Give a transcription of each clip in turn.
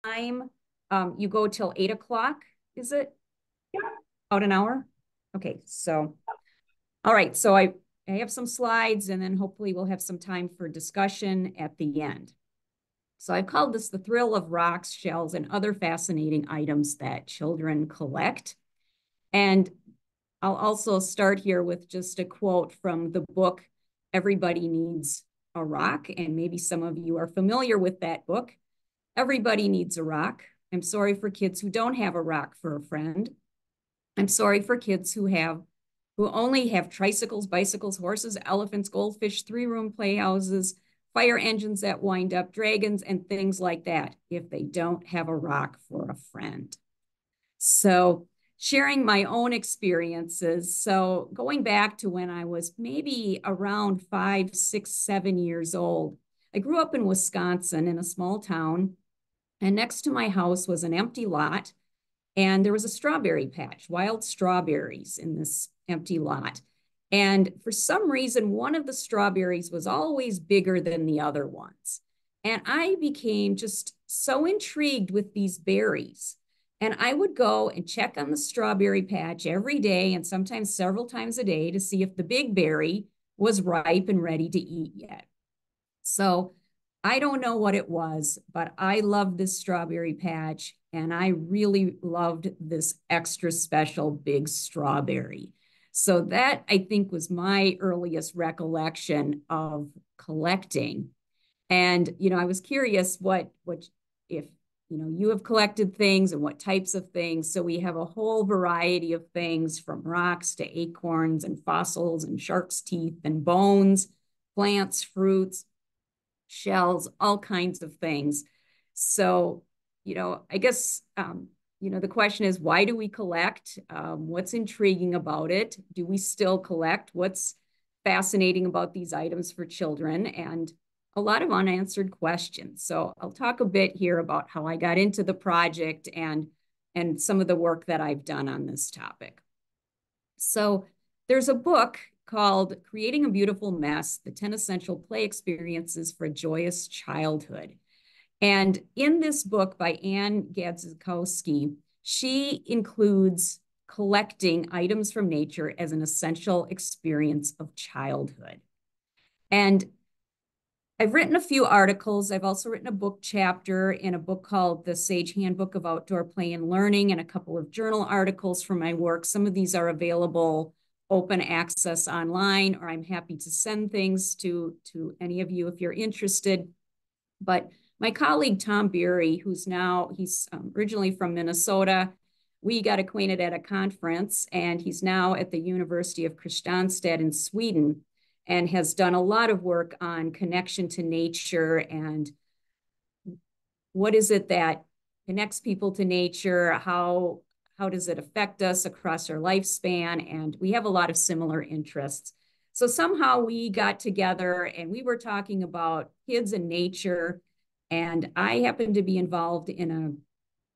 time. You go till 8 o'clock, is it? Yeah. About an hour? Okay, so, all right. So I have some slides and then hopefully we'll have some time for discussion at the end. So I've called this the thrill of rocks, shells, and other fascinating items that children collect. And I'll also start here with just a quote from the book, Everybody Needs a Rock. And maybe some of you are familiar with that book. Everybody needs a rock. I'm sorry for kids who don't have a rock for a friend. I'm sorry for kids who only have tricycles, bicycles, horses, elephants, goldfish, three-room playhouses, fire engines that wind up, dragons, and things like that if they don't have a rock for a friend. So sharing my own experiences. So going back to when I was maybe around 5, 6, 7 years old, I grew up in Wisconsin in a small town, and next to my house was an empty lot, and there was a strawberry patch, wild strawberries in this empty lot. And for some reason, one of the strawberries was always bigger than the other ones. And I became just so intrigued with these berries. And I would go and check on the strawberry patch every day and sometimes several times a day to see if the big berry was ripe and ready to eat yet. So I don't know what it was, but I loved this strawberry patch and I really loved this extra special big strawberry. So that I think was my earliest recollection of collecting. And, I was curious if, you have collected things and what types of things. So we have a whole variety of things from rocks to acorns and fossils and shark's teeth and bones, plants, fruits, shells, all kinds of things. So, I guess, the question is, why do we collect? What's intriguing about it? Do we still collect? What's fascinating about these items for children? And a lot of unanswered questions. So I'll talk a bit here about how I got into the project and some of the work that I've done on this topic. So there's a book called Creating a Beautiful Mess, the 10 Essential Play Experiences for a Joyous Childhood. And in this book by Anne Gadzikowski, she includes collecting items from nature as an essential experience of childhood. And I've written a few articles. I've also written a book chapter in a book called The Sage Handbook of Outdoor Play and Learning and a couple of journal articles from my work. Some of these are available open access online, or I'm happy to send things to any of you if you're interested. But my colleague, Tom Beery, he's originally from Minnesota, we got acquainted at a conference, and he's now at the University of Kristianstad in Sweden and has done a lot of work on connection to nature and what is it that connects people to nature, how does it affect us across our lifespan, and we have a lot of similar interests. So somehow we got together and we were talking about kids and nature, and I happened to be involved in a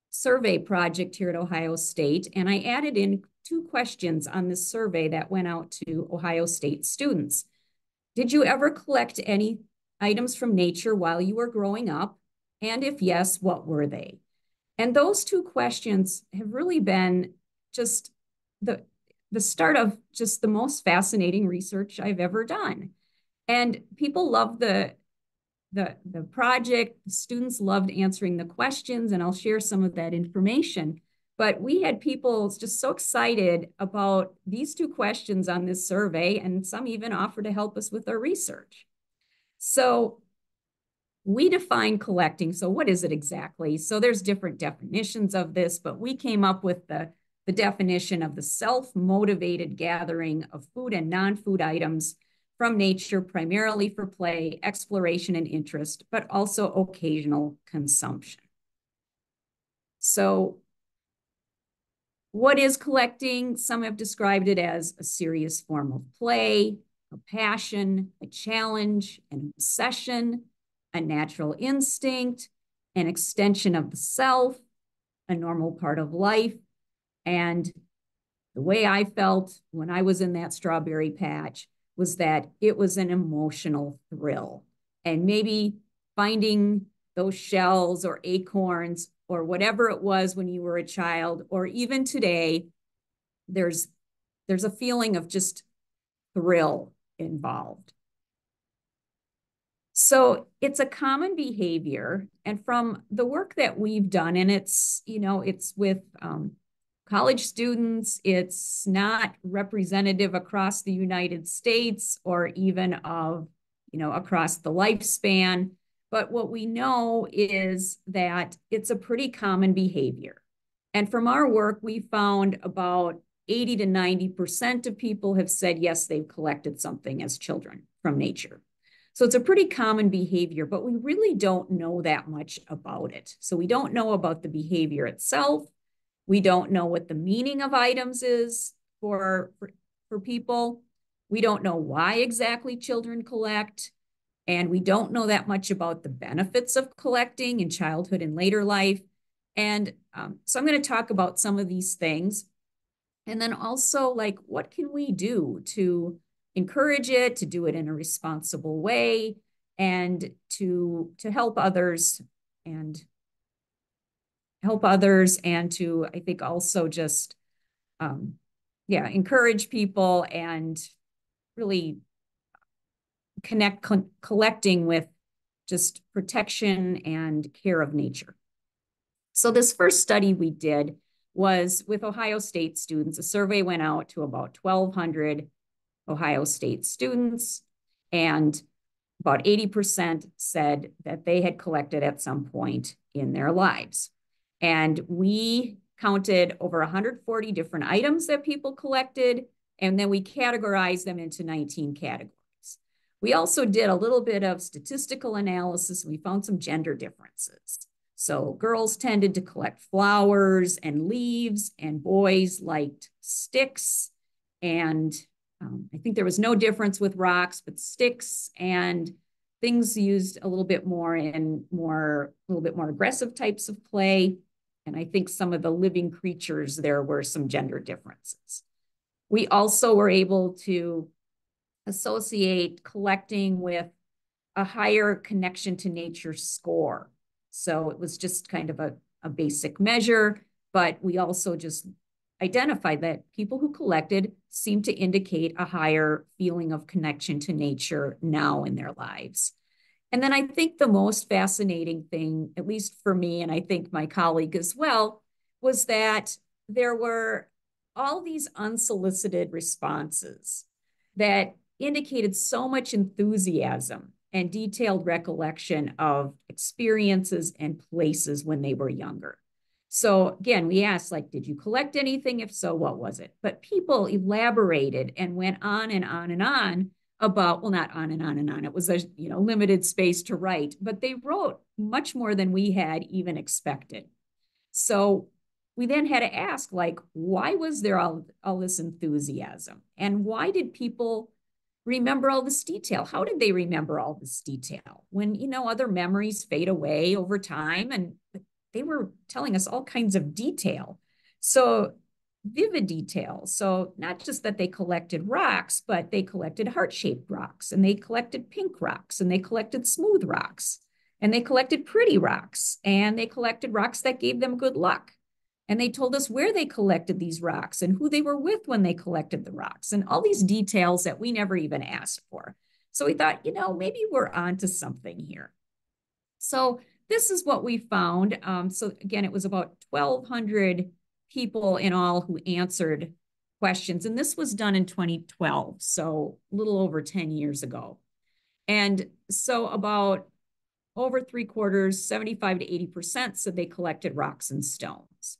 survey project here at Ohio State, and I added in 2 questions on this survey that went out to Ohio State students. Did you ever collect any items from nature while you were growing up? And if yes, what were they? And those 2 questions have really been just the start of just the most fascinating research I've ever done. And people love the project. The students loved answering the questions, and I'll share some of that information. But we had people just so excited about these 2 questions on this survey, and some even offered to help us with our research. So we define collecting. So what is it exactly? So there's different definitions of this, but we came up with the definition of the self-motivated gathering of food and non-food items from nature, primarily for play, exploration, and interest, but also occasional consumption. So what is collecting? Some have described it as a serious form of play, a passion, a challenge, an obsession, a natural instinct, an extension of the self, a normal part of life. And the way I felt when I was in that strawberry patch was that it was an emotional thrill. And maybe finding those shells or acorns or whatever it was when you were a child, or even today, there's a feeling of just thrill involved. So it's a common behavior. And from the work that we've done, and it's with college students, it's not representative across the United States or even across the lifespan. But what we know is that it's a pretty common behavior. And from our work, we found about 80 to 90% of people have said, yes, they've collected something as children from nature. So it's a pretty common behavior, but we really don't know that much about it. So we don't know about the behavior itself. We don't know what the meaning of items is for people. We don't know why exactly children collect. And we don't know that much about the benefits of collecting in childhood and later life. And so I'm going to talk about some of these things. And then also, like, what can we do to encourage it, to do it in a responsible way, and to help others and to, I think, also just, encourage people and really connect collecting with just protection and care of nature. So this first study we did was with Ohio State students. A survey went out to about 1,200 Ohio State students, and about 80% said that they had collected at some point in their lives. And we counted over 140 different items that people collected, and then we categorized them into 19 categories. We also did a little bit of statistical analysis. We found some gender differences. So girls tended to collect flowers and leaves, and boys liked sticks. And I think there was no difference with rocks, but sticks and things used a little bit more aggressive types of play. And I think some of the living creatures, there were some gender differences. We also were able to associate collecting with a higher connection to nature score. So it was just kind of a basic measure, but we also just identified that people who collected seemed to indicate a higher feeling of connection to nature now in their lives. And then I think the most fascinating thing, at least for me, and I think my colleague as well, was that there were all these unsolicited responses that indicated so much enthusiasm and detailed recollection of experiences and places when they were younger. So again, we asked, like, did you collect anything? If so, what was it? But people elaborated and went on and on and on about, well, not on and on and on. It was a limited space to write, but they wrote much more than we had even expected. So we then had to ask, like, why was there all this enthusiasm? And why did people remember all this detail? How did they remember all this detail when, other memories fade away over time? And they were telling us all kinds of detail. So vivid detail. So not just that they collected rocks, but they collected heart-shaped rocks, and they collected pink rocks, and they collected smooth rocks, and they collected pretty rocks, and they collected rocks that gave them good luck. And they told us where they collected these rocks and who they were with when they collected the rocks, and all these details that we never even asked for. So we thought, maybe we're onto something here. So this is what we found. So again, it was about 1,200 people in all who answered questions. And this was done in 2012, so a little over 10 years ago. And so about over 3/4, 75 to 80% said they collected rocks and stones.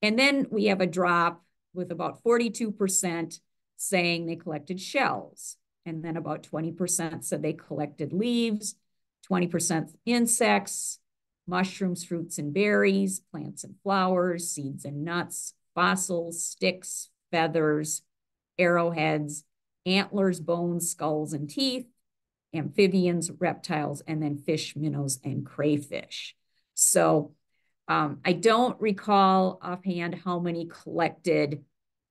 And then we have a drop with about 42% saying they collected shells. And then about 20% said they collected leaves, 20% insects, mushrooms, fruits and berries, plants and flowers, seeds and nuts, fossils, sticks, feathers, arrowheads, antlers, bones, skulls and teeth, amphibians, reptiles, and then fish, minnows, and crayfish. So I don't recall offhand how many collected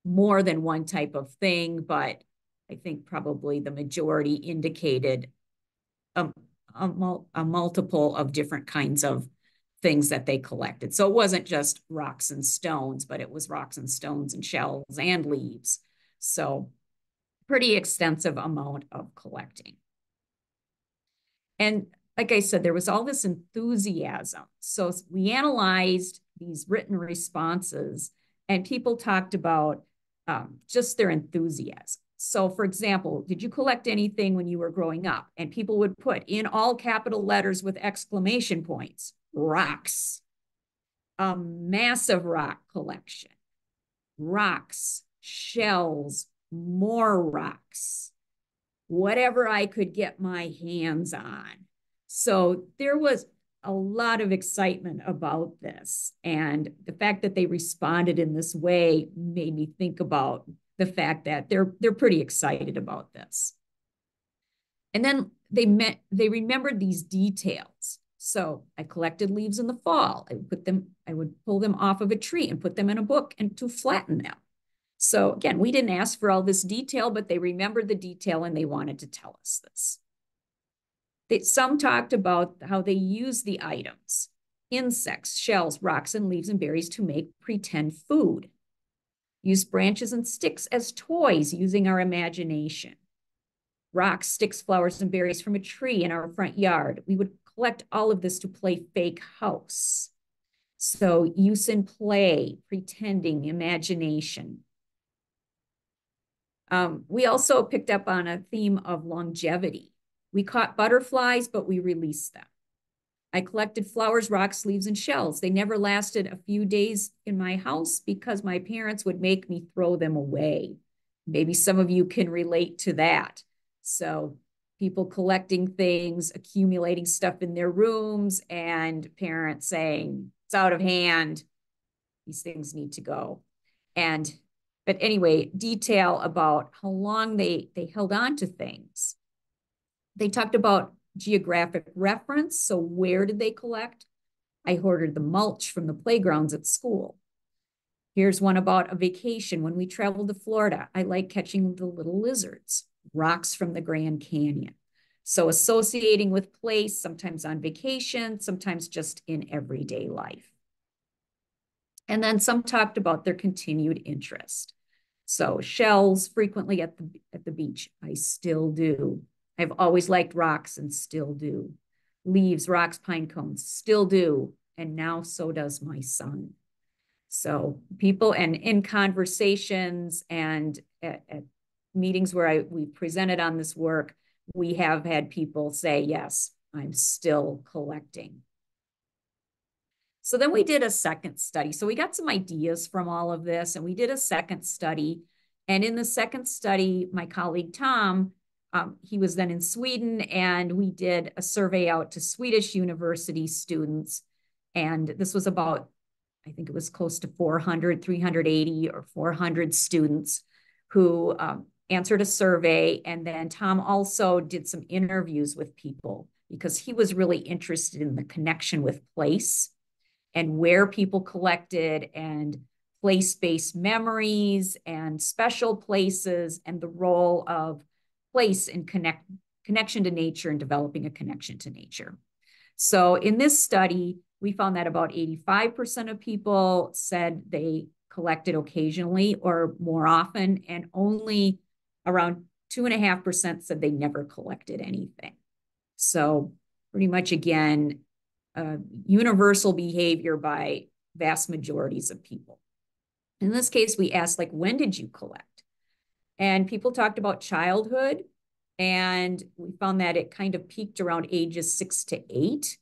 more than one type of thing, but I think probably the majority indicated a multiple of different kinds of things that they collected. So it wasn't just rocks and stones, but it was rocks and stones and shells and leaves. So pretty extensive amount of collecting. And like I said, there was all this enthusiasm. So we analyzed these written responses, and people talked about just their enthusiasm. So for example, did you collect anything when you were growing up? And people would put in all capital letters with exclamation points, rocks, a massive rock collection, rocks, shells, more rocks, whatever I could get my hands on. So there was a lot of excitement about this. And the fact that they responded in this way made me think about the fact that they're pretty excited about this. And then they remembered these details. So I collected leaves in the fall. I would pull them off of a tree and put them in a book and to flatten them. So again, we didn't ask for all this detail, but they remembered the detail and they wanted to tell us this. Some talked about how they use the items, insects, shells, rocks, and leaves and berries to make pretend food. Use branches and sticks as toys using our imagination. Rocks, sticks, flowers, and berries from a tree in our front yard. We would collect all of this to play fake house. So use and play, pretending, imagination. We also picked up on a theme of longevity. We caught butterflies, but we released them. I collected flowers, rocks, leaves, and shells. They never lasted a few days in my house because my parents would make me throw them away. Maybe some of you can relate to that. So people collecting things, accumulating stuff in their rooms, and parents saying, it's out of hand. These things need to go. But anyway, detail about how long they held on to things. They talked about geographic reference. So where did they collect? I hoarded the mulch from the playgrounds at school. Here's one about a vacation. When we traveled to Florida, I like catching the little lizards, rocks from the Grand Canyon. So associating with place, sometimes on vacation, sometimes just in everyday life. And then some talked about their continued interest. So shells frequently at the beach. I still do. I've always liked rocks and still do. Leaves, rocks, pine cones, still do. And now so does my son. So people, and in conversations and at meetings where we presented on this work, we have had people say, yes, I'm still collecting. So then we did a second study. So we got some ideas from all of this, and we did a second study. And in the second study, my colleague Tom, he was then in Sweden, and we did a survey out to Swedish university students. And this was about, I think it was close to 400, 380 or 400 students who answered a survey. And then Tom also did some interviews with people because he was really interested in the connection with place and where people collected and place-based memories and special places and the role of place in connection to nature and developing a connection to nature. So in this study, we found that about 85% of people said they collected occasionally or more often, and only around 2.5% said they never collected anything. So pretty much, again, universal behavior by vast majorities of people. In this case, we asked, like, when did you collect? And people talked about childhood, and we found that it kind of peaked around ages 6 to 8,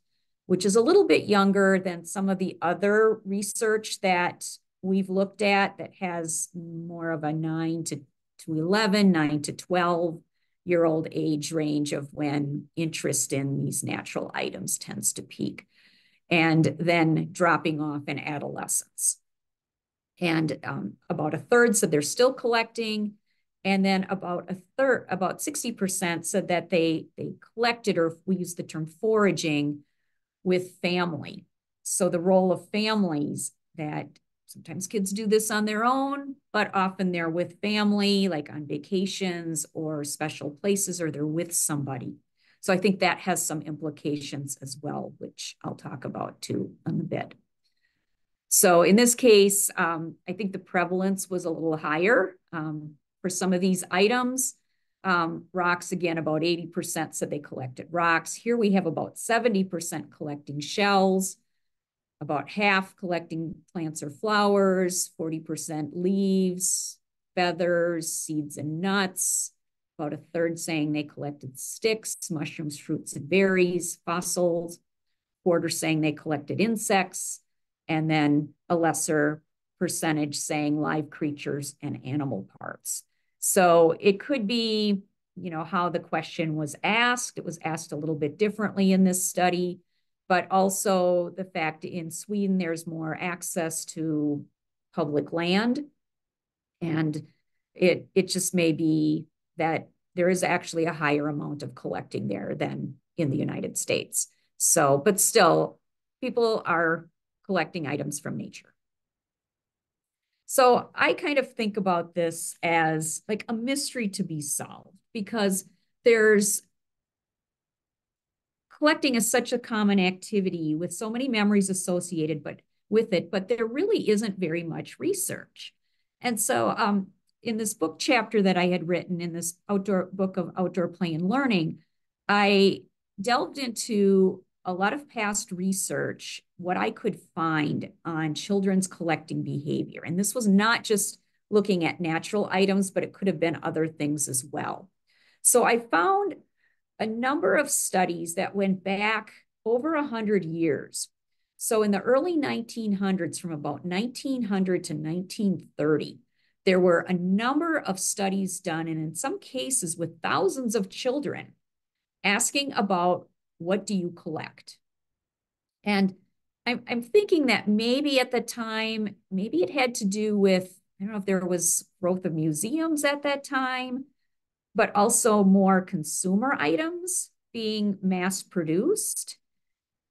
which is a little bit younger than some of the other research that we've looked at that has more of a 9 to 11, 9 to 12-year-old age range of when interest in these natural items tends to peak, and then dropping off in adolescence. And about a third said they're still collecting. And then about 60% said that they collected, or we use the term foraging, with family. So the role of families, that sometimes kids do this on their own, but often they're with family, like on vacations or special places, or they're with somebody. So I think that has some implications as well, which I'll talk about too in a bit. So in this case, I think the prevalence was a little higher for some of these items. Rocks, again, about 80% said they collected rocks. Here we have about 70% collecting shells, about half collecting plants or flowers, 40% leaves, feathers, seeds, and nuts. About a third saying they collected sticks, mushrooms, fruits, and berries, fossils. Quarter saying they collected insects, and then a lesser percentage saying live creatures and animal parts. So it could be, how the question was asked. It was asked a little bit differently in this study, but also the fact in Sweden, there's more access to public land. And it just may be that there is actually a higher amount of collecting there than in the United States. So, but still, people are collecting items from nature. So I kind of think about this as like a mystery to be solved, because collecting is such a common activity with so many memories associated with it, but there really isn't very much research. And so in this book chapter that I had written in this book of outdoor play and learning, I delved into a lot of past research, what I could find on children's collecting behavior. And this was not just looking at natural items, but it could have been other things as well. So I found a number of studies that went back over 100 years. So in the early 1900s, from about 1900 to 1930, there were a number of studies done, and in some cases with thousands of children, asking about what do you collect? And I'm thinking that maybe at the time, maybe it had to do with, I don't know if there was growth of museums at that time, but also more consumer items being mass produced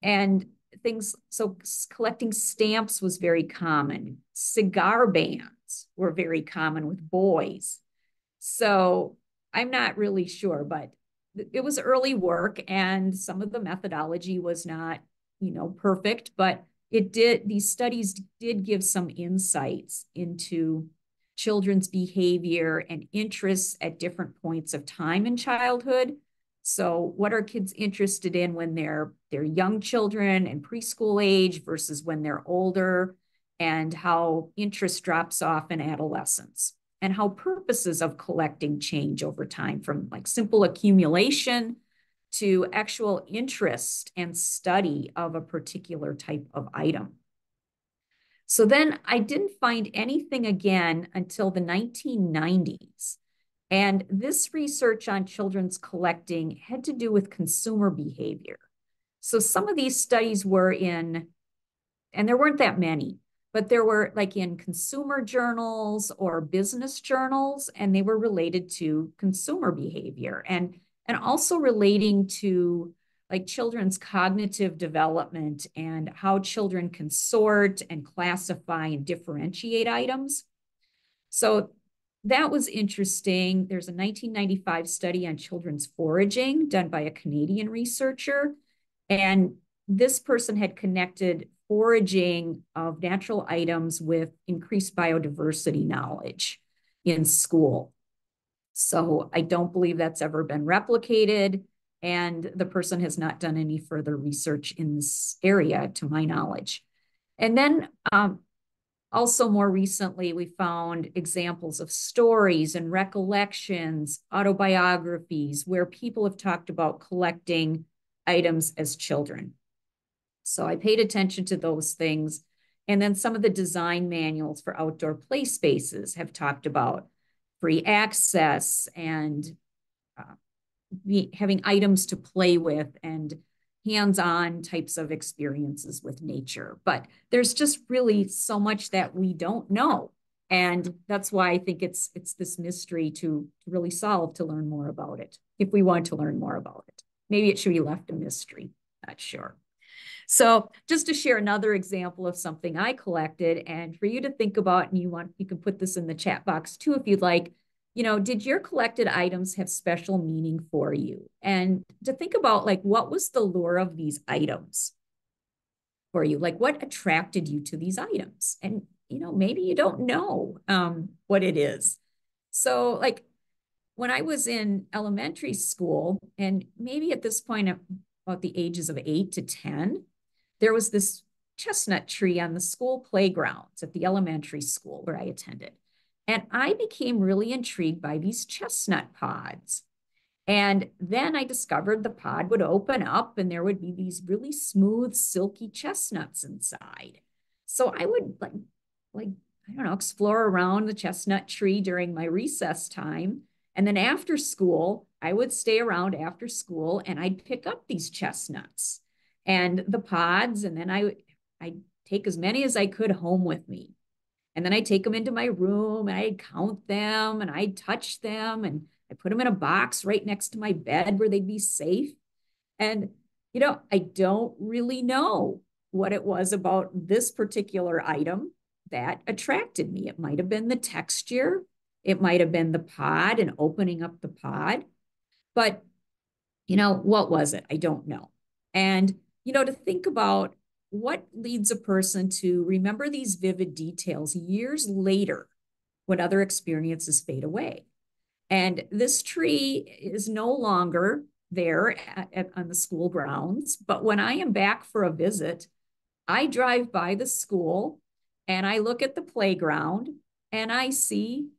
and things. So collecting stamps was very common. Cigar bands were very common with boys. So I'm not really sure, but it was early work, and some of the methodology was not, perfect, but these studies did give some insights into children's behavior and interests at different points of time in childhood. So what are kids interested in when they're young children and preschool age versus when they're older, and how interest drops off in adolescence, and how purposes of collecting change over time from like simple accumulation to actual interest and study of a particular type of item. So then I didn't find anything again until the 1990s. And this research on children's collecting had to do with consumer behavior. So some of these studies were in, and there weren't that many, but there were like in consumer journals or business journals, and they were related to consumer behavior and also relating to like children's cognitive development and how children can sort and classify and differentiate items. So that was interesting. There's a 1995 study on children's foraging done by a Canadian researcher. And this person had connected foraging of natural items with increased biodiversity knowledge in school. So I don't believe that's ever been replicated. And the person has not done any further research in this area, to my knowledge. And then also more recently, we found examples of stories and recollections, autobiographies, where people have talked about collecting items as children. So I paid attention to those things. And then some of the design manuals for outdoor play spaces have talked about free access and having items to play with and hands-on types of experiences with nature. But there's just really so much that we don't know. And that's why I think it's this mystery to really solve, to learn more about it, if we want to learn more about it. Maybe it should be left a mystery, not sure. So just to share another example of something I collected, and for you to think about, and you can put this in the chat box too if you'd like. did your collected items have special meaning for you? And to think about like, what was the lure of these items for you? Like what attracted you to these items? And, maybe you don't know what it is. So like when I was in elementary school, and maybe at this point, about the ages of 8 to 10, there was this chestnut tree on the school playgrounds at the elementary school where I attended. And I became really intrigued by these chestnut pods. And then I discovered the pod would open up and there would be these really smooth, silky chestnuts inside. So I would like, I don't know, explore around the chestnut tree during my recess time. And then after school, I would stay around after school and I'd pick up these chestnuts and the pods. And then I'd take as many as I could home with me. And then I'd take them into my room and I'd count them and I'd touch them and I put them in a box right next to my bed where they'd be safe. And, I don't really know what it was about this particular item that attracted me. It might have been the texture. It might have been the pod and opening up the pod. But, what was it? I don't know. And, to think about what leads a person to remember these vivid details years later when other experiences fade away. And this tree is no longer there on the school grounds. But when I am back for a visit, I drive by the school and I look at the playground and I see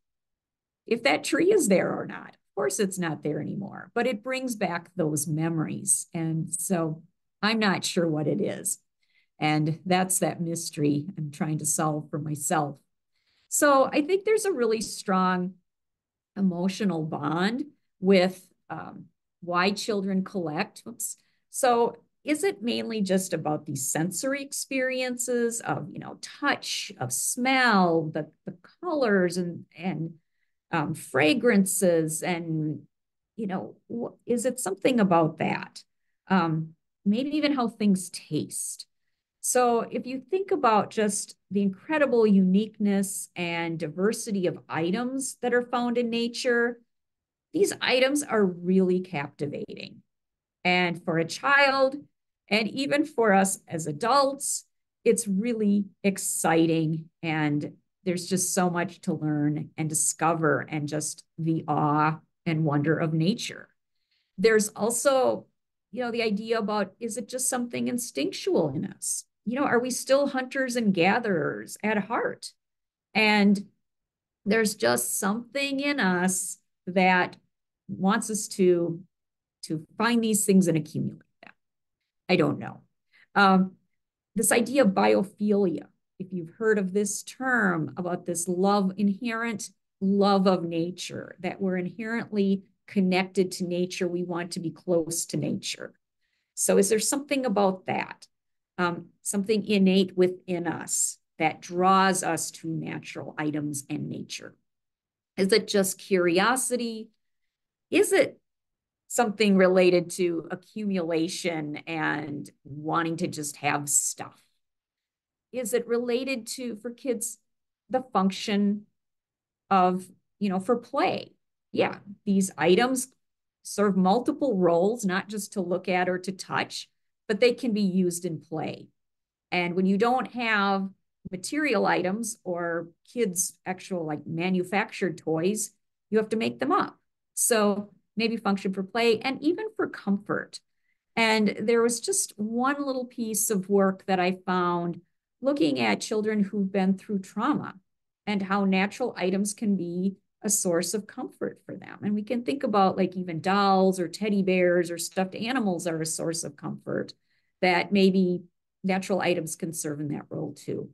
if that tree is there or not. Of course, it's not there anymore, but it brings back those memories. And so I'm not sure what it is. And that's that mystery I'm trying to solve for myself. So I think there's a really strong emotional bond with why children collect. Oops. So is it mainly just about these sensory experiences of, touch, of smell, the colors and fragrances and, is it something about that? Maybe even how things taste. So if you think about just the incredible uniqueness and diversity of items that are found in nature, these items are really captivating. And for a child, and even for us as adults, it's really exciting. And there's just so much to learn and discover and just the awe and wonder of nature. There's also, the idea about, is it just something instinctual in us? Are we still hunters and gatherers at heart? And there's just something in us that wants us to find these things and accumulate them. I don't know. This idea of biophilia, if you've heard of this term about this inherent love of nature, that we're inherently connected to nature, we want to be close to nature. So is there something about that? Something innate within us that draws us to natural items and nature? Is it just curiosity? Is it something related to accumulation and wanting to just have stuff? Is it related to, for kids, the function of, for play? Yeah, these items serve multiple roles, not just to look at or to touch, but they can be used in play. And when you don't have material items or kids' actual like manufactured toys, you have to make them up. So maybe function for play and even for comfort. And there was just one little piece of work that I found looking at children who've been through trauma and how natural items can be a source of comfort for them. And we can think about like even dolls or teddy bears or stuffed animals are a source of comfort, that maybe natural items can serve in that role too.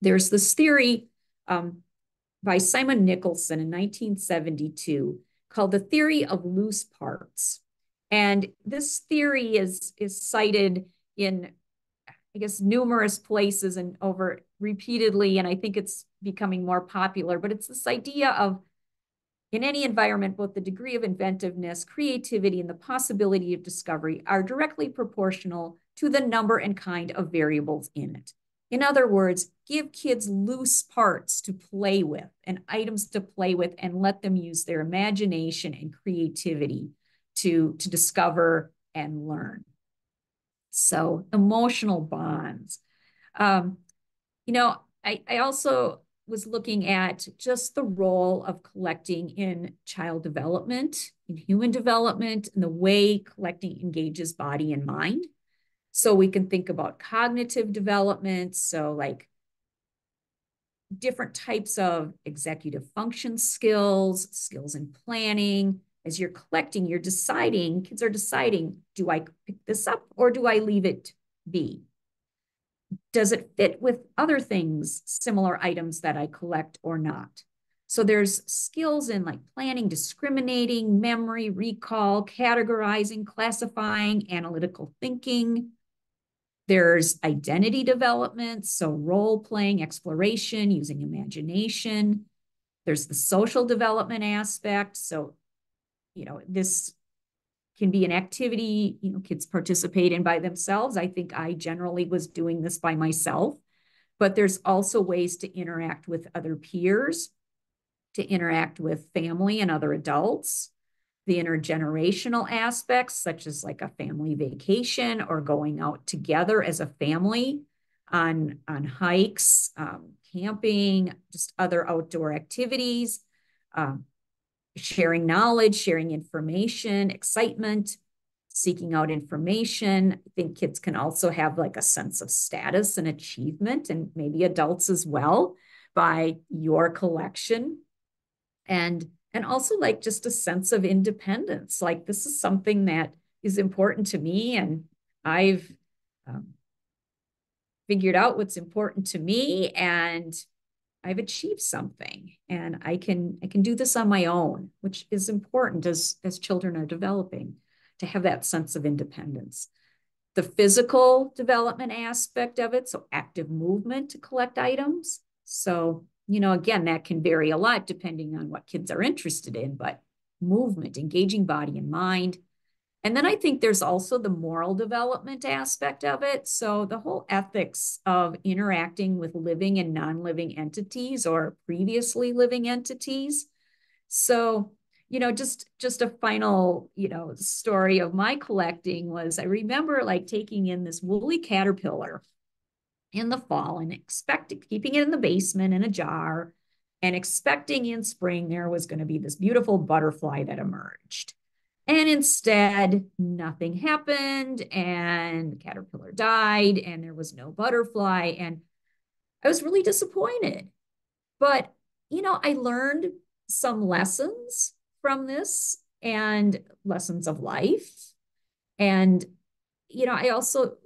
There's this theory by Simon Nicholson in 1972 called the theory of loose parts. And this theory is cited in, I guess, numerous places and over repeatedly, and I think it's becoming more popular, but it's this idea of, in any environment, both the degree of inventiveness, creativity, and the possibility of discovery are directly proportional to the number and kind of variables in it. In other words, give kids loose parts to play with and items to play with and let them use their imagination and creativity to discover and learn. So emotional bonds. You know, I also was looking at just the role of collecting in child development, in human development, and the way collecting engages body and mind. So we can think about cognitive development. So like different types of executive function skills, skills in planning. As you're collecting, you're deciding, kids are deciding, do I pick this up or do I leave it be? Does it fit with other things, similar items that I collect or not? So there's skills in like planning, discriminating, memory, recall, categorizing, classifying, analytical thinking. There's identity development, so role playing, exploration, using imagination. There's the social development aspect. So, you know, this can be an activity, you know, kids participate in by themselves. I think I generally was doing this by myself, but there's also ways to interact with other peers, to interact with family and other adults, the intergenerational aspects, such as like a family vacation or going out together as a family on hikes, camping, just other outdoor activities, sharing knowledge, sharing information, excitement, seeking out information. I think kids can also have like a sense of status and achievement, and maybe adults as well, by your collection. And also like just a sense of independence. Like this is something that is important to me, and I've figured out what's important to me, and I've achieved something, and I can do this on my own, which is important as children are developing, to have that sense of independence. The physical development aspect of it, so active movement to collect items. So, you know, again, that can vary a lot depending on what kids are interested in, but movement, engaging body and mind. And then I think there's also the moral development aspect of it. So the whole ethics of interacting with living and non-living entities or previously living entities. So, you know, just a final, you know, story of my collecting was, I remember like taking in this woolly caterpillar in the fall and keeping it in the basement in a jar and expecting in spring there was going to be this beautiful butterfly that emerged. And instead, nothing happened, and the caterpillar died, and there was no butterfly. And I was really disappointed. But, you know, I learned some lessons from this, and lessons of life. And, you know, I also,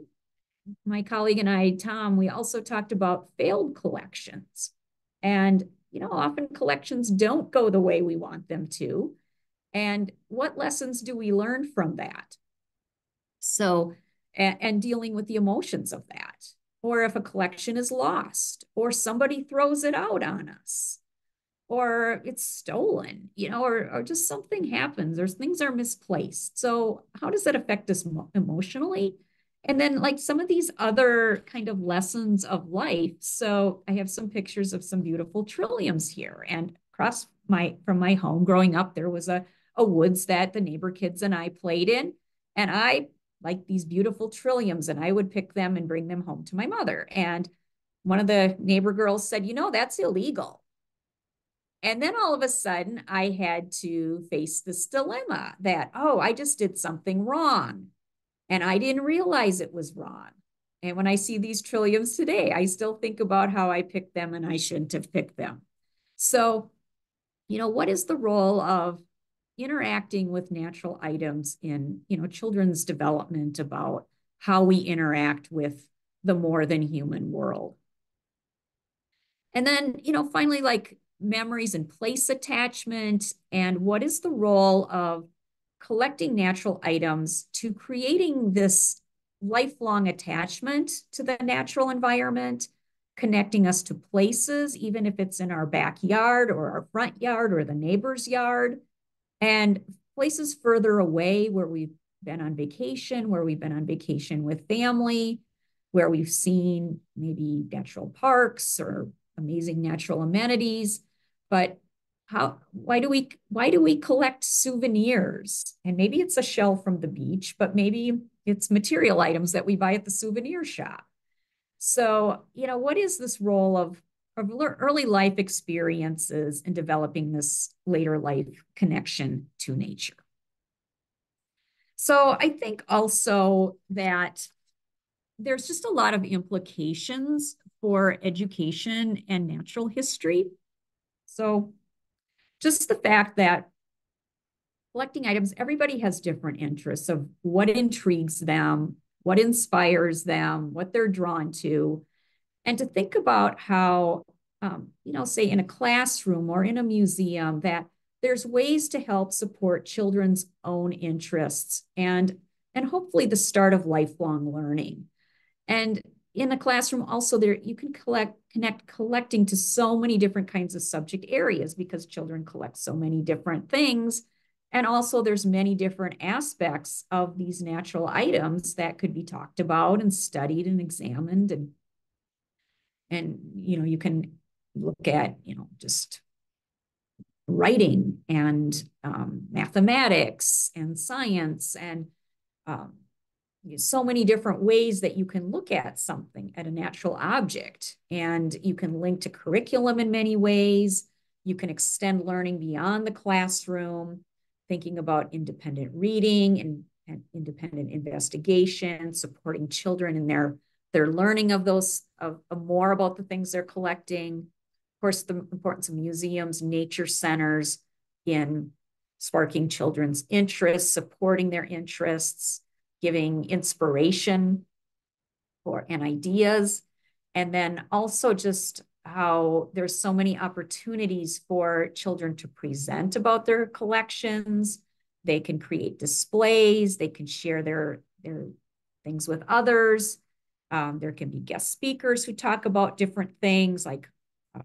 my colleague and I, Tom, we also talked about failed collections. And, you know, often collections don't go the way we want them to. And what lessons do we learn from that? So, and dealing with the emotions of that. Or if a collection is lost, or somebody throws it out on us, or it's stolen, you know, or just something happens, or things are misplaced. So how does that affect us emotionally? And then like some of these other kind of lessons of life. So I have some pictures of some beautiful trilliums here, and across from my home growing up, there was a woods that the neighbor kids and I played in. And I liked these beautiful trilliums, and I would pick them and bring them home to my mother. And one of the neighbor girls said, you know, that's illegal. And then all of a sudden I had to face this dilemma that, oh, I just did something wrong and I didn't realize it was wrong. And when I see these trilliums today, I still think about how I picked them and I shouldn't have picked them. So, you know, what is the role of interacting with natural items in, you know, children's development, about how we interact with the more than human world? And then, you know, finally, like memories and place attachment, and what is the role of collecting natural items to creating this lifelong attachment to the natural environment, connecting us to places, even if it's in our backyard or our front yard or the neighbor's yard, and places further away where we've been on vacation, with family. where we've seen maybe natural parks or amazing natural amenities, but why do we collect souvenirs? And maybe it's a shell from the beach, but maybe it's material items that we buy at the souvenir shop. So, what is this role of early life experiences in developing this later life connection to nature? So I think also that there's just a lot of implications for education and natural history. So just the fact that collecting items, everybody has different interests of what intrigues them, what inspires them, what they're drawn to. And to think about how, say in a classroom or in a museum, that there's ways to help support children's own interests and hopefully the start of lifelong learning. And in the classroom also there you can connect collecting to so many different kinds of subject areas because children collect so many different things. And also there's many different aspects of these natural items that could be talked about and studied and examined. And you can look at, just writing and mathematics and science and so many different ways that you can look at something, at a natural object. And you can link to curriculum in many ways. You can extend learning beyond the classroom, thinking about independent reading and independent investigation, supporting children in their learning of more about the things they're collecting. Of course, the importance of museums, nature centers in sparking children's interests, supporting their interests, giving inspiration and ideas. And then also just how there's so many opportunities for children to present about their collections. They can create displays, they can share their things with others. There can be guest speakers who talk about different things like a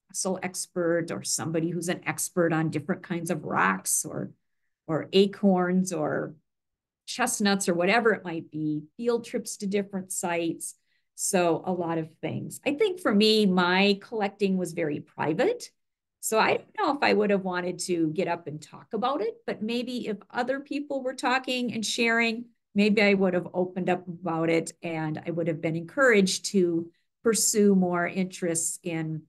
fossil expert or somebody who's an expert on different kinds of rocks or acorns or chestnuts or whatever it might be, field trips to different sites. So a lot of things. I think for me, my collecting was very private. So I don't know if I would have wanted to get up and talk about it, but maybe if other people were talking and sharing, maybe I would have opened up about it and I would have been encouraged to pursue more interests in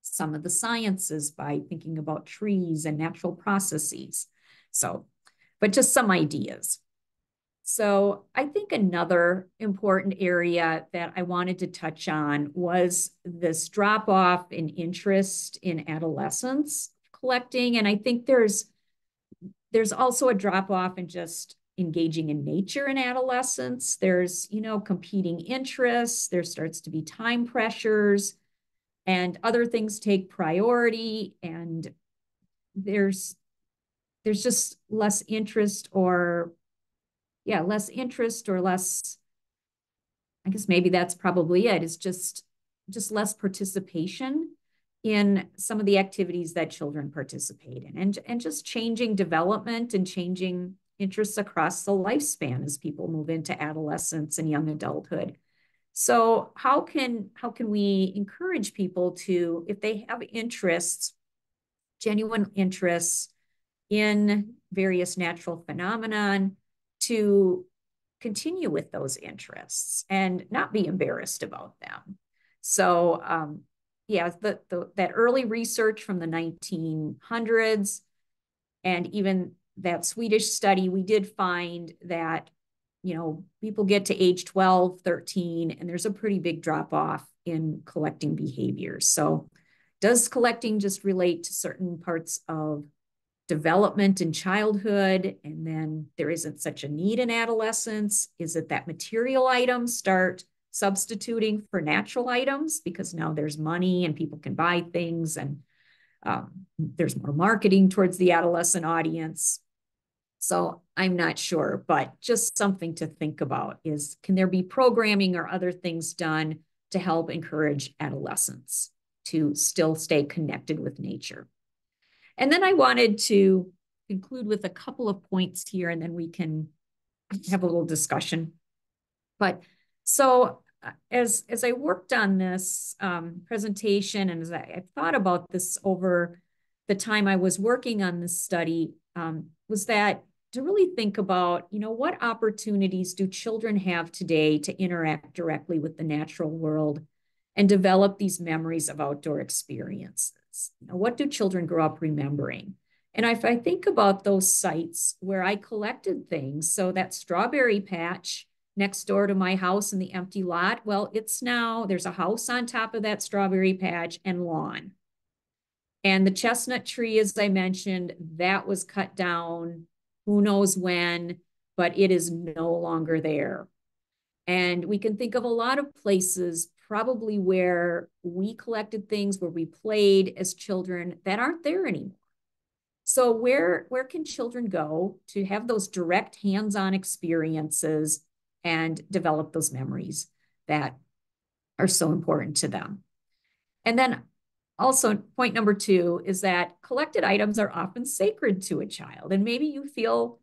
some of the sciences by thinking about trees and natural processes. So, but just some ideas. So I think another important area that I wanted to touch on was this drop off in interest in adolescence collecting. And I think there's also a drop off in just engaging in nature in adolescence. There's, competing interests. There starts to be time pressures and other things take priority. And there's just less interest or less, I guess maybe that's probably it, is just less participation in some of the activities that children participate in and just changing development and changing interests across the lifespan as people move into adolescence and young adulthood. So how can we encourage people to, if they have interests, genuine interests in various natural phenomenon, to continue with those interests and not be embarrassed about them. So that early research from the 1900s and even that Swedish study, we did find that, people get to age 12, 13, and there's a pretty big drop off in collecting behaviors. So does collecting just relate to certain parts of development in childhood, and then there isn't such a need in adolescence? Is it that material items start substituting for natural items because now there's money and people can buy things and there's more marketing towards the adolescent audience? So I'm not sure, but just something to think about is, can there be programming or other things done to help encourage adolescents to still stay connected with nature? And then I wanted to conclude with a couple of points here, and then we can have a little discussion. But So as I worked on this presentation and as I thought about this over the time I was working on this study, was that to really think about, what opportunities do children have today to interact directly with the natural world and develop these memories of outdoor experiences? What do children grow up remembering? And if I think about those sites where I collected things, so that strawberry patch next door to my house in the empty lot, well, there's a house on top of that strawberry patch and lawn. And the chestnut tree, as I mentioned, that was cut down, who knows when, but it is no longer there. And we can think of a lot of places probably where we collected things, where we played as children that aren't there anymore. So where can children go to have those direct hands-on experiences and develop those memories that are so important to them? And then also, point number 2 is that collected items are often sacred to a child. And maybe you feel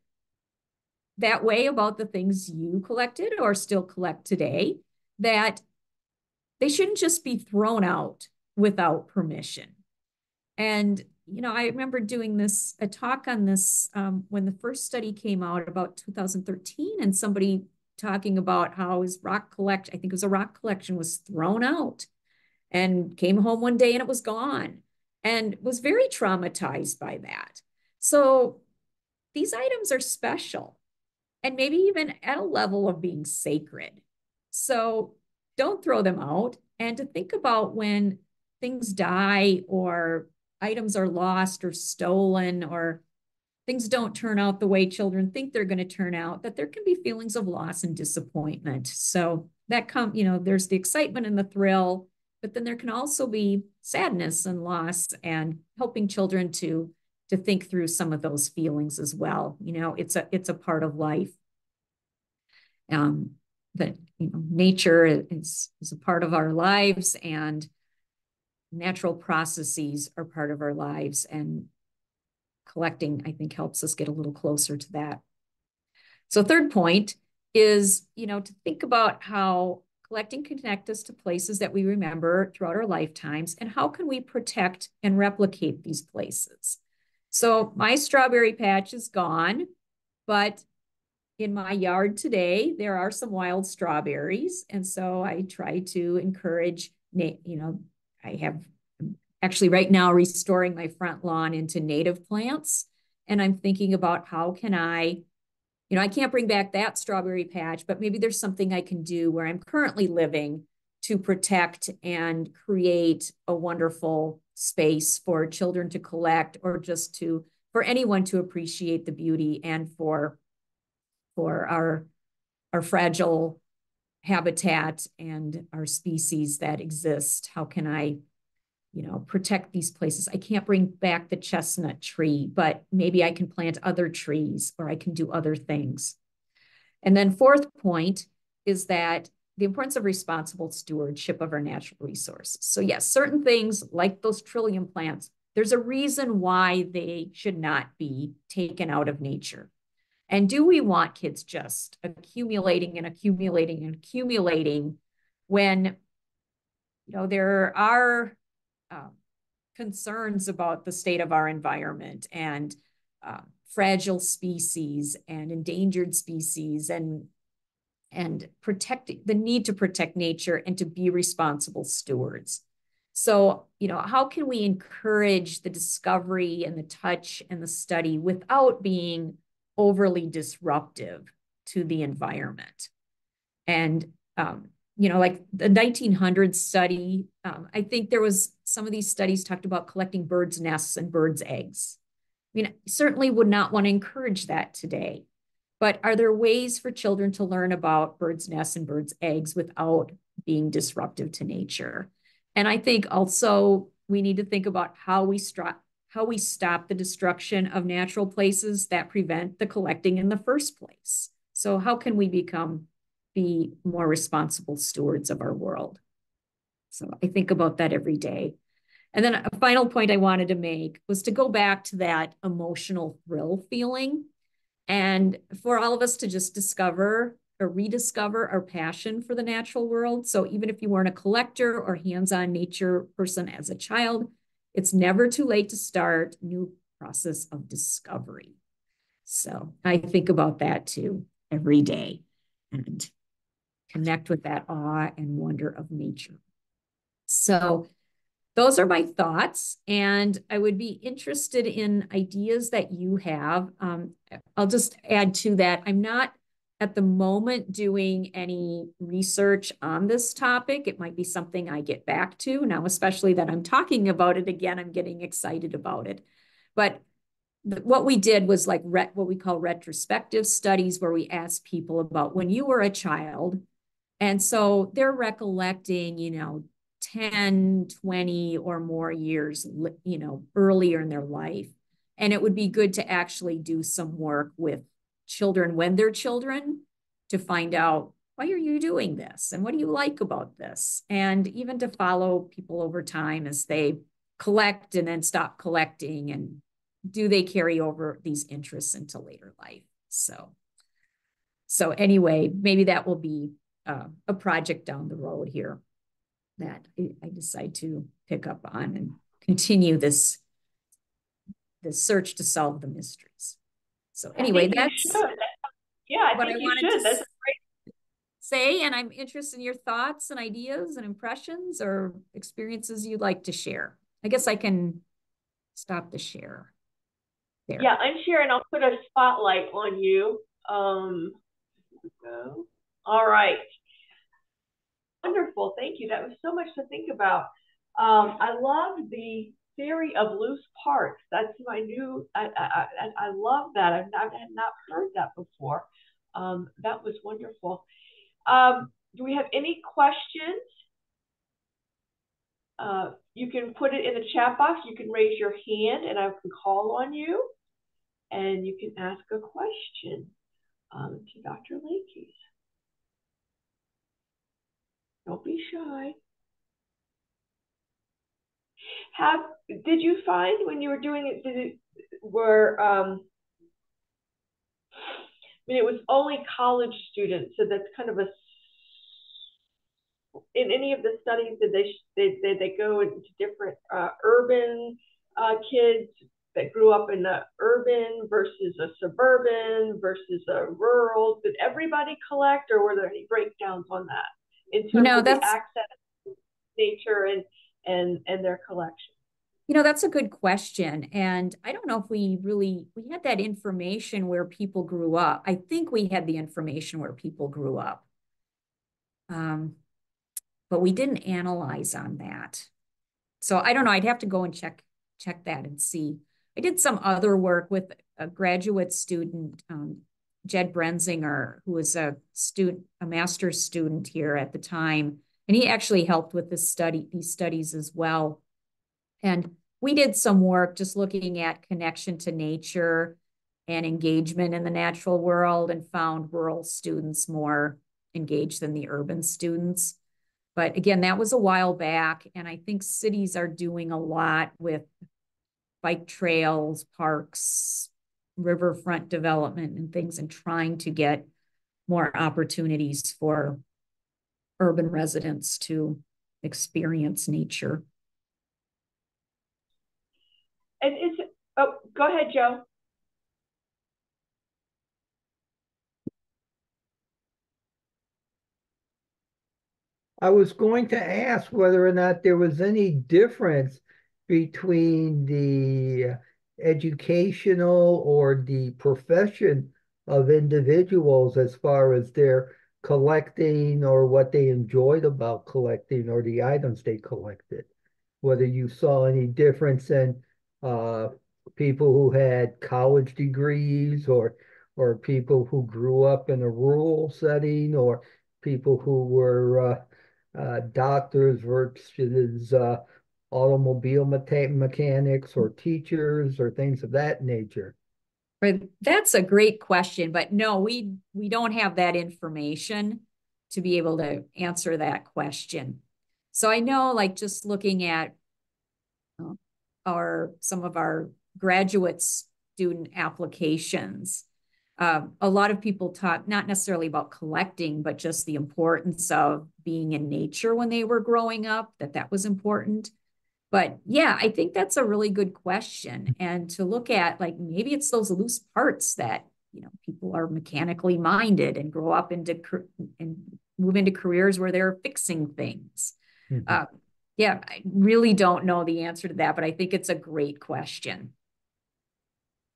that way about the things you collected or still collect today, that they shouldn't just be thrown out without permission. And, I remember doing a talk on this when the first study came out about 2013, and somebody talking about how his rock collection, I think it was a rock collection, was thrown out and came home one day and it was gone and was very traumatized by that. So these items are special and maybe even at a level of being sacred. So don't throw them out, and to think about when things die or items are lost or stolen or things don't turn out the way children think they're going to turn out, that there can be feelings of loss and disappointment. So that there's the excitement and the thrill, but then there can also be sadness and loss, and helping children to think through some of those feelings as well. It's a part of life. That nature is a part of our lives, and natural processes are part of our lives, and collecting, I think, helps us get a little closer to that. So third point is, to think about how collecting can connect us to places that we remember throughout our lifetimes, and how can we protect and replicate these places? So my strawberry patch is gone, but in my yard today, there are some wild strawberries. And so I try to encourage, I have actually right now restoring my front lawn into native plants. And I'm thinking about how can I can't bring back that strawberry patch, but maybe there's something I can do where I'm currently living to protect and create a wonderful space for children to collect, or just for anyone to appreciate the beauty, and for our fragile habitat and our species that exist. How can I protect these places? I can't bring back the chestnut tree, but maybe I can plant other trees, or I can do other things. And then fourth point is that the importance of responsible stewardship of our natural resources. So yes, certain things like those trillium plants, there's a reason why they should not be taken out of nature. And do we want kids just accumulating and accumulating and accumulating when, there are concerns about the state of our environment, and fragile species and endangered species, and protecting the need to protect nature and to be responsible stewards? So, how can we encourage the discovery and the touch and the study without being overly disruptive to the environment? And like the 1900s study, I think there was some of these studies talked about collecting birds' nests and birds' eggs. I mean, certainly would not want to encourage that today. But are there ways for children to learn about birds' nests and birds' eggs without being disruptive to nature? And I think also we need to think about how we stop the destruction of natural places that prevent the collecting in the first place. So how can we be more responsible stewards of our world? So I think about that every day. And then a final point I wanted to make was to go back to that emotional thrill feeling, and for all of us to just discover or rediscover our passion for the natural world. So even if you weren't a collector or hands-on nature person as a child, it's never too late to start a new process of discovery. So I think about that too every day and connect with that awe and wonder of nature. So those are my thoughts, and I would be interested in ideas that you have. I'll just add to that. I'm not at the moment doing any research on this topic. It might be something I get back to now, especially that I'm talking about it again. I'm getting excited about it. But what we did was like what we call retrospective studies, where we asked people about when you were a child. And so they're recollecting, 10, 20 or more years, earlier in their life. And it would be good to actually do some work with children when they're children to find out, why are you doing this? And what do you like about this? And even to follow people over time as they collect and then stop collecting, and do they carry over these interests into later life? So anyway, maybe that will be a project down the road here that I decide to pick up on and continue this search to solve the mysteries. So anyway, that's what I wanted to say, and I'm interested in your thoughts and ideas and impressions or experiences you'd like to share. I guess I can stop the share there. Yeah, I'm sharing. I'll put a spotlight on you. All right. Wonderful. Thank you. That was so much to think about. I love the theory of loose parts. That's my new, I love that. I've not heard that before. That was wonderful. Do we have any questions? You can put it in the chat box. You can raise your hand and I can call on you and you can ask a question to Dr. Lekies. Don't be shy. Did you find when you were doing it, it was only college students, so that's kind of in any of the studies, did they go into different urban kids that grew up in the urban versus a suburban versus a rural? Did everybody collect, or were there any breakdowns on that in terms of the access to nature and their collection? That's a good question. And I don't know if we had that information where people grew up. I think we had the information where people grew up. But we didn't analyze on that. So I don't know. I'd have to go and check that and see. I did some other work with a graduate student, Jed Brenzinger, who was a master's student here at the time. And he actually helped with these studies as well. And we did some work just looking at connection to nature and engagement in the natural world, and found rural students more engaged than the urban students. But again, that was a while back. And I think cities are doing a lot with bike trails, parks, riverfront development and things, and trying to get more opportunities for urban residents to experience nature. And go ahead, Joe. I was going to ask whether or not there was any difference between the educational or the profession of individuals as far as their collecting or what they enjoyed about collecting or the items they collected. Whether you saw any difference in people who had college degrees or people who grew up in a rural setting or people who were doctors versus automobile mechanics or teachers or things of that nature? Right. That's a great question, but no, we don't have that information to be able to answer that question. So I know, like, just looking at some of our graduate student applications, A lot of people talk not necessarily about collecting, but just the importance of being in nature when they were growing up, that was important. But yeah, I think that's a really good question. And to look at, like, maybe it's those loose parts that, people are mechanically minded and grow up and move into careers where they're fixing things. Mm-hmm. Yeah, I really don't know the answer to that, but I think it's a great question.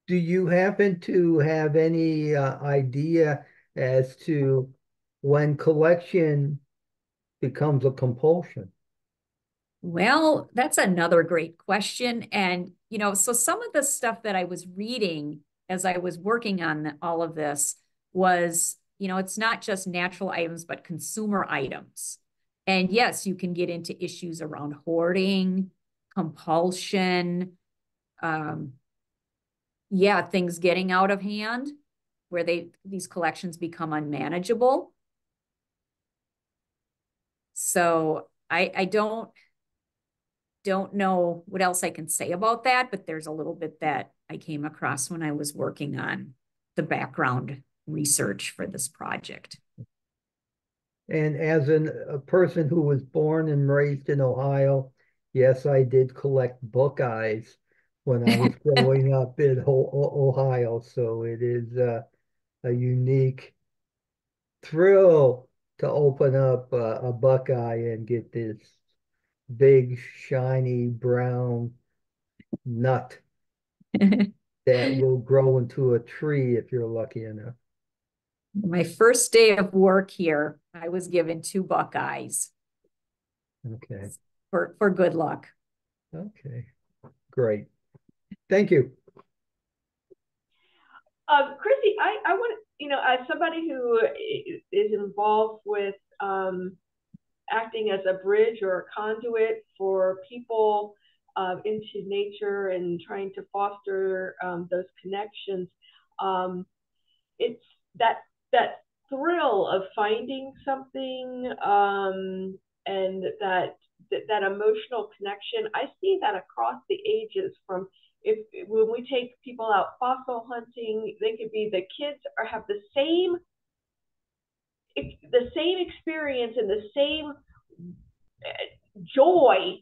Do you happen to have any idea as to when collection becomes a compulsion? Well, that's another great question. And, so some of the stuff that I was reading as I was working on all of this was, it's not just natural items, but consumer items. And yes, you can get into issues around hoarding, compulsion, yeah, things getting out of hand where these collections become unmanageable. So I don't know what else I can say about that, but there's a little bit that I came across when I was working on the background research for this project. And as a person who was born and raised in Ohio, yes, I did collect Buckeyes when I was growing up in Ohio. So it is a unique thrill to open up a Buckeye and get this big, shiny brown nut that will grow into a tree if you're lucky enough. My first day of work here, I was given 2 Buckeyes Okay. for good luck. Okay. Great. Thank you. Kristi, I want, as somebody who is involved with acting as a bridge or a conduit for people into nature and trying to foster those connections, it's that thrill of finding something and that emotional connection. I see that across the ages. From when we take people out fossil hunting, they could be the kids or have the same experience and the same joy,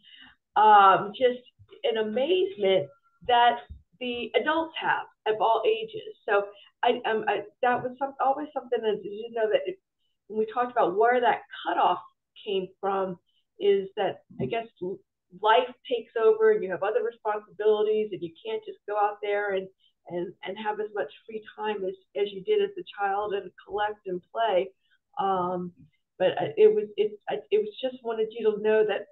just an amazement that the adults have of all ages. So that was always something that, that when we talked about where that cutoff came from, is that I guess life takes over and you have other responsibilities and you can't just go out there and have as much free time as you did as a child and collect and play. But it was just wanted you to know that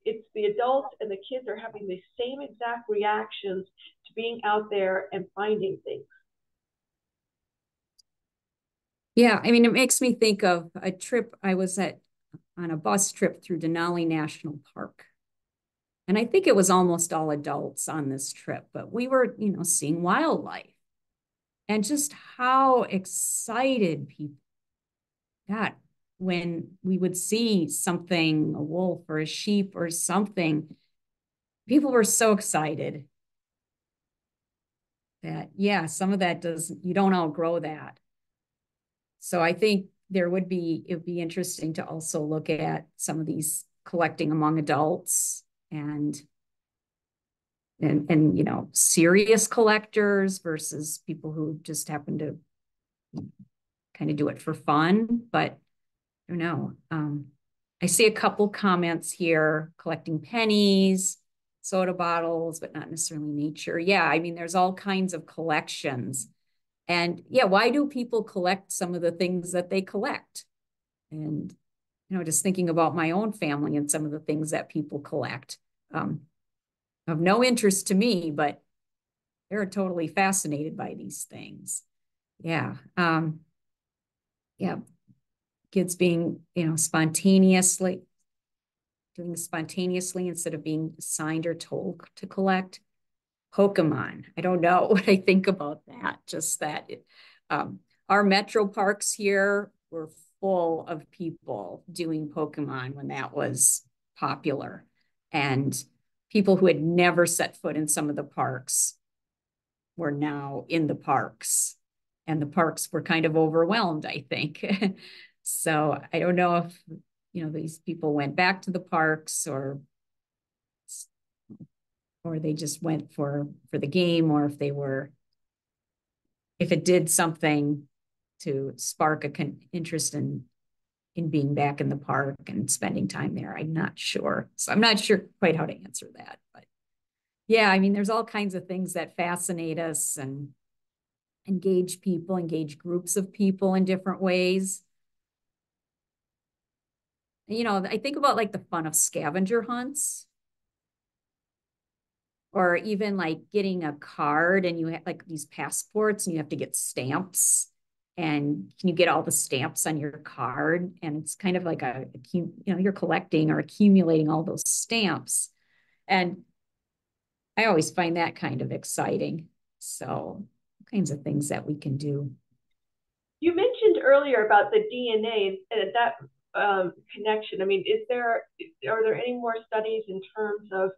it's the adults and the kids are having the same exact reactions to being out there and finding things. Yeah, I mean, it makes me think of a trip I was on a bus trip through Denali National Park. And I think it was almost all adults on this trip, but we were, seeing wildlife and just how excited people got when we would see something, a wolf or a sheep or something. People were so excited that, yeah, some of that you don't outgrow that. So I think it would be interesting to also look at some of these collecting among adults and serious collectors versus people who just happen to kind of do it for fun. But I don't know. I see a couple comments here, collecting pennies, soda bottles, but not necessarily nature. Yeah, I mean, there's all kinds of collections. And yeah, why do people collect some of the things that they collect? And, just thinking about my own family and some of the things that people collect, of no interest to me, but they're totally fascinated by these things. Yeah. Yeah. Kids being, spontaneously instead of being assigned or told to collect. Pokemon. I don't know what I think about that. Just that our metro parks here were full of people doing Pokemon when that was popular. And people who had never set foot in some of the parks were now in the parks. and the parks were kind of overwhelmed, I think. So I don't know if, these people went back to the parks or they just went for the game, or if it did something to spark interest in being back in the park and spending time there. I'm not sure. So I'm not sure quite how to answer that. But yeah, I mean, there's all kinds of things that fascinate us and engage groups of people in different ways. I think about like the fun of scavenger hunts, or even like getting a card and you have like these passports and you have to get stamps, and can you get all the stamps on your card? And it's kind of like you're collecting or accumulating all those stamps. And I always find that kind of exciting. So all kinds of things that we can do. You mentioned earlier about the DNA and that connection. I mean, are there any more studies in terms of,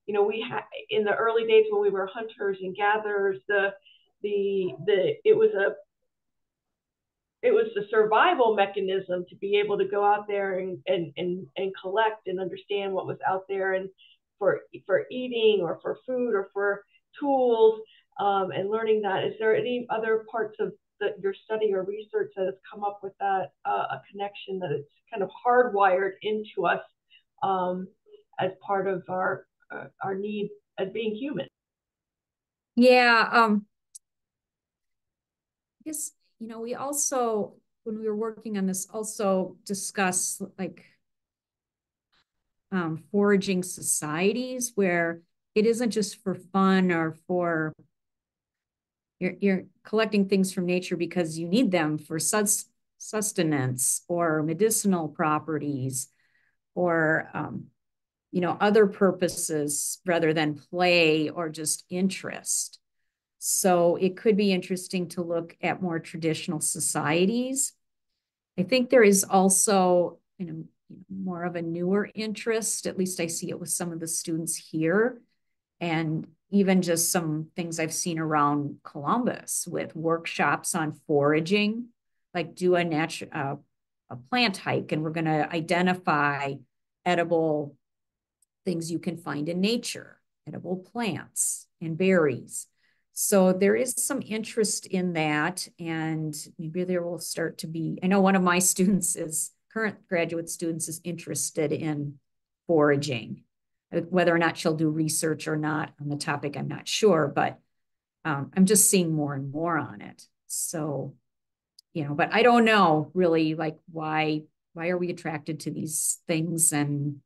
we had in the early days when we were hunters and gatherers, it was the survival mechanism to be able to go out there and collect and understand what was out there, and for eating or for food or for tools, and learning that. Is there any other parts of your study or research that has come up with that, a connection that it's kind of hardwired into us, as part of our need as being human? Yeah, I guess, we also, when we were working on this, also discuss like foraging societies where it isn't just for fun or for you're collecting things from nature because you need them for sustenance or medicinal properties, or other purposes rather than play or just interest. So it could be interesting to look at more traditional societies. I think there is also more of a newer interest, at least I see it with some of the students here, and even just some things I've seen around Columbus with workshops on foraging, like do a plant hike, and we're going to identify edible things you can find in nature, edible plants and berries. So there is some interest in that, and maybe there will start to be, I know one of my current graduate students is interested in foraging. Whether or not she'll do research or not on the topic, I'm not sure, but I'm just seeing more and more on it. So, but I don't know really, like, why are we attracted to these things? And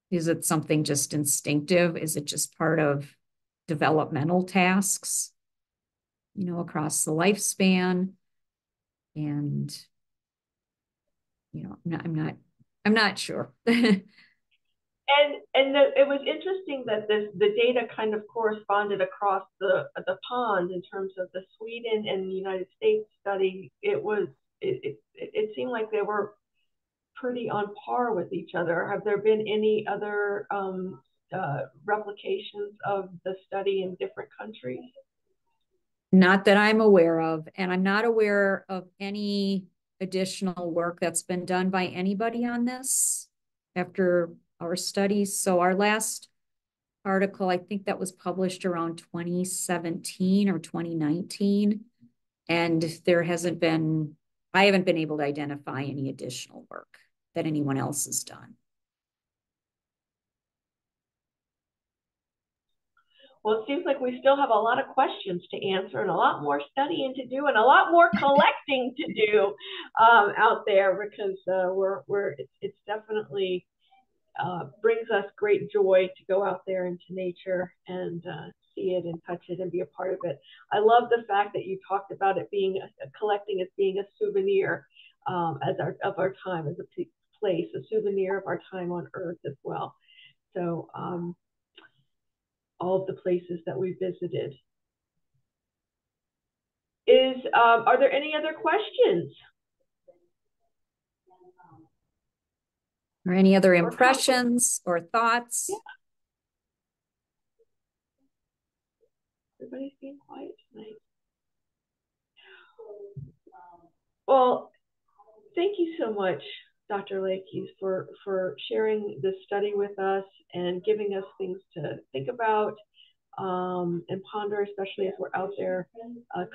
is it something just instinctive? Is it just part of developmental tasks, across the lifespan? And, I'm not sure. It was interesting that the data kind of corresponded across the pond in terms of the Sweden and the United States study. It seemed like they were pretty on par with each other. Have there been any other replications of the study in different countries? Not that I'm aware of, and I'm not aware of any additional work that's been done by anybody on this after our studies. So our last article, I think that was published around 2017 or 2019. And I haven't been able to identify any additional work that anyone else has done. Well, it seems like we still have a lot of questions to answer and a lot more studying to do and a lot more collecting to do out there, because it's definitely brings us great joy to go out there into nature and see it and touch it and be a part of it. I love the fact that you talked about it being collecting as being a souvenir of our time as a place, a souvenir of our time on Earth as well. So all of the places that we visited. Are there any other questions? Or any other impressions or thoughts? Yeah. Everybody's being quiet tonight. Well, thank you so much, Dr. Lekies, for sharing this study with us and giving us things to think about and ponder, especially as we're out there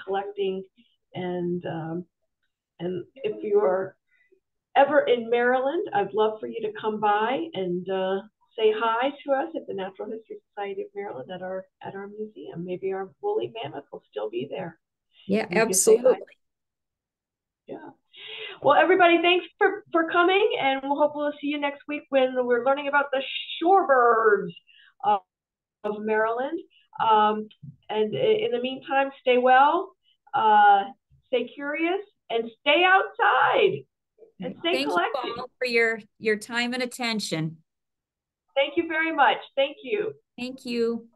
collecting. And if you are ever in Maryland, I'd love for you to come by and say hi to us at the Natural History Society of Maryland at our museum. Maybe our woolly mammoth will still be there. Yeah, absolutely. Yeah. Well, everybody, thanks for coming, and we'll hopefully see you next week when we're learning about the shorebirds of Maryland. And in the meantime, stay well, stay curious, and stay outside, and stay collected. Thank you all for your time and attention. Thank you very much. Thank you. Thank you.